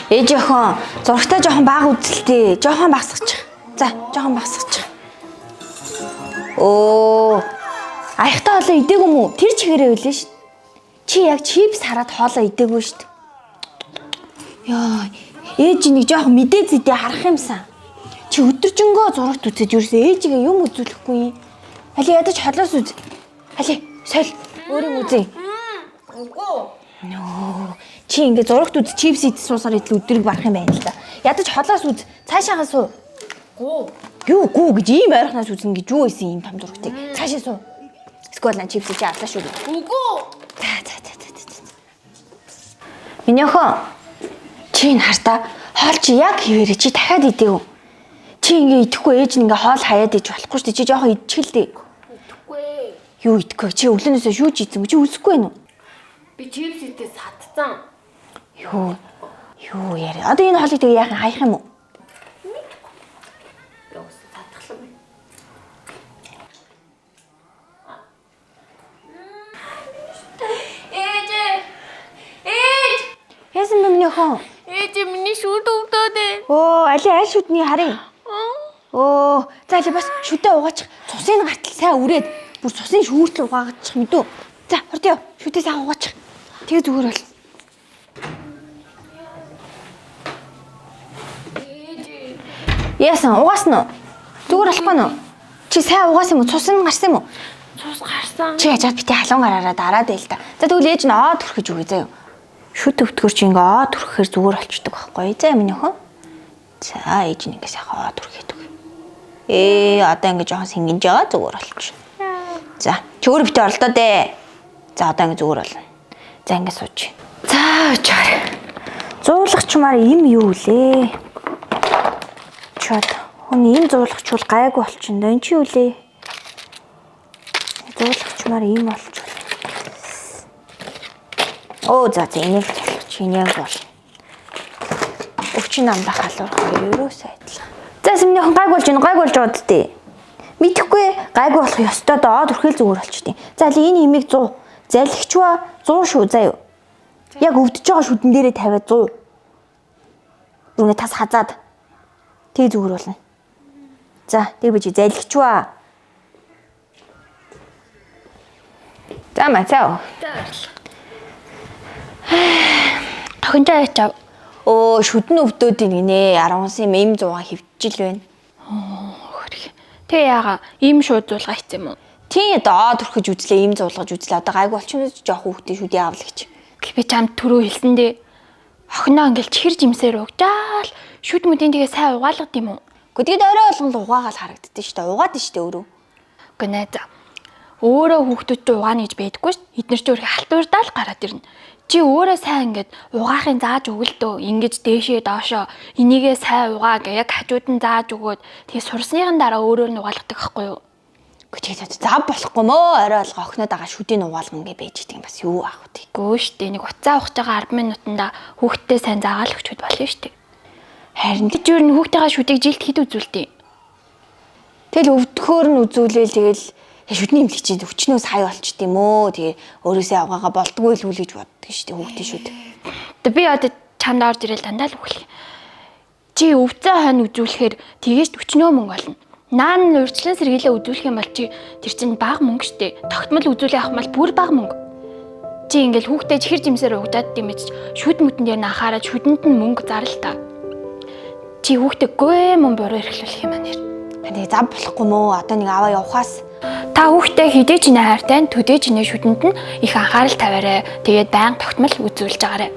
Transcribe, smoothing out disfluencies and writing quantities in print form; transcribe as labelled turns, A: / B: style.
A: Ээж охин зургатаа жоохон бага үзэлтэй. Жоохон багсгачих. За, жоохон багсгачих. Оо. Аяхтаа хоолоо идээгүй мүү? Тэр чигээрээ үлээ шүү. Чи яг чипс хараад хоолоо идээгүй шүү. Яа, ээж нэг жоохон мэдээ зүйдээ харах юмсан. Чи өдөржингөө зурагт үзэж юусэн ээжигээ юм үзүүлэхгүй юм. Али ядаж холоос үз. Али, соль. Өөрийн үзье.
B: Үгүй.
A: Нөө. Чи ингээ зурагт үз чипс идэх суусаар идэл өдрийг барах юм байна л да. Ядаж холоос үз. Цаашаагаа суу.
B: Гүү.
A: Юу гүү гэж ийм ойрхоноос үзнэ гэж юу ийсэн ийм том зурагтыг. Цаашаа суу. Эсвэл на чипс чи авлаа шүү.
B: Үгүй.
A: За. Миний охин. Чи ин хартаа хоол чи яг хിവэрэ чи дахиад идэв. Чи ингээ идэхгүй ээж нь ингээ хоол хаяад иж болохгүй шүү дээ. Чи жоохон идчихэлтэй.
B: Идэхгүй.
A: Юу идэхгүй? Чи өглөөнөөсөө шүүж ийцэн. Чи үлсэхгүй байна уу?
B: Би чипс идээ садцсан.
A: Юу яри. Одоо энэ хоолыг тэгээ яахан хаях юм уу?
B: Яус садгалаа би. Ээж.
A: Яасан бэ миний охин?
B: Ээж миний шүд өвдөөд байна.
A: Оо, али аль шүдний харъя. Оо, за али бас шүдээ угаачих. Цусыг гартал сайн үрээд бүр цусын шүүртэл угаачих мэдүү. За, хурд яв. Шүдээ сайн угаачих. Тэгээ зүгээр бол. Яасан, угаасан уу? Зүгээр болохгүй нөө. Чи сайн угаасан юм уу? Цус нь гарсан юм уу?
B: Цус гарсан.
A: Чи яжаад бити халуун гараараа дараад байл та. За тэгвэл ээж нь аа түрхэж өгье заяа. Шүд өвтгөр чи ингээ аа түрхэхээр зүгээр болчдөг байхгүй заа миний охин. За ээж нь ингээ сайхан аа түрхээд өгье. Одоо ингээ жоохон сэнгэж байгаа зүгээр болчих. За чи өөр бити оролдоо дээ. За одоо ингээ зүгээр болно. За ингээ сууж. За очоор. Зуулгачмаар им юу лээ? Чод. Хүн ийм зуулгачвал гайгүй болчихно да. Энд чи юу лээ? Зуулгачмаар ийм болчихвол. Оо за энийг залгах энийг бол. Өвчин амдах халуурах ерөөсөө адилхан. За сэмний хон гайг болж байгаа дээ. Мэдхгүй гайгүй болох ёстой доод өрхөл зүгээр болчихдээ. За ли энэ имийг 100. Залхичва 100 шүү заяа. Яг өвдөж байгаа шүдэн дээрээ тавиад 100. Үүнээ тас хазаад. Тэг зүгээр болно. За тэг бич залхичва. За мацаа. Охинтой ячаа. Оо шүдэн өвдөөд гинэ 10 юм 100 хөвчил байна.
C: Хөрх. Тэ яага ийм шууд зулгаа хийцэн юм уу?
A: Тийм доод төрхөж үзлээ ийм зулгаж үзлээ. Одоо гайгүй болчихно жоох хүүхдээ шүдээ авал гэж.
C: Би чамд түрүү хэлсэндээ охиноо ингээл чихэр жимсээр угжаал шүд мүдийн тэгээ сайн угаалгад юм уу?
A: Гэхдээ орой болгон угаагаал харагддээ шүү дээ. Угаад нь шүү дээ өөрөө.
C: Гэнэ за. Өөрөө хүүхдүүдтэй угаана гэж байдаггүй ш. Эднэр ч өөрхий халтуурдаа л гараад ирнэ. Чи өөрөө сайн ингээд угаахын зааж өгөлтөө ингэж дээшээ доошоо энийгээ сайн угаа гэ яг хажууд нь зааж өгөөд тэгээ сурсныхан дараа өөрөө нь угаалгадаг байхгүй юу?
A: Гэхдээ зав болохгүй мөө орой алга охиноо дагаа шүдийн угаалган гэ байж идэг юм бас юу аах вэ?
C: Гөө штэ нэг уцаа ухаж байгаа 10 минутанда хүүхдтэй сайн заагаал өгчүүд болно штэ.
A: Харин
C: гэж юу н хүүхдтэйгээ шүдийг жилд хэд үзүүлдэг.
A: Тэгэл өвдөхөөр нь үзүүлээл тэгэл шүдний имлэг чинь өчнөө сая болчт юм өө. Тэгээ өөрөөсөө авгаага болдгоо л үл гэж боддог шүү дээ хүүхдийн шүд.
C: Тэг би одоо чамд орж ирэл дандаа л үхэл. Чи өвцөө хойно үзүүлэхээр тгийж өчнөө мөнгө олно. Наан нь урьдчилан сэргийлээ үзүүлэх юм бол чи тэр чинь бага мөнгө штэ. Тогтмол үзүүлэх авах мал бүр бага мөнгө. Чи ингээл хүүхдээ чихэр жимсээр угдаад юм гэж шүд мүтэн дээр анхаараад шүдэнд нь мөнгө зарлаа та. Чи хүүхдээ гүй мөн буруу эрхлүүлэх юм аа нэр.
A: Тэгээ зав болохгүй мөө одоо нэг аваа явахаас
C: та хүүхдээ хідээж инэ хайртай төдөөж инэ шүдэнд нь их анхаарал тавиарай. Тэгээд байнга тогтмол үзүүлж байгаарай.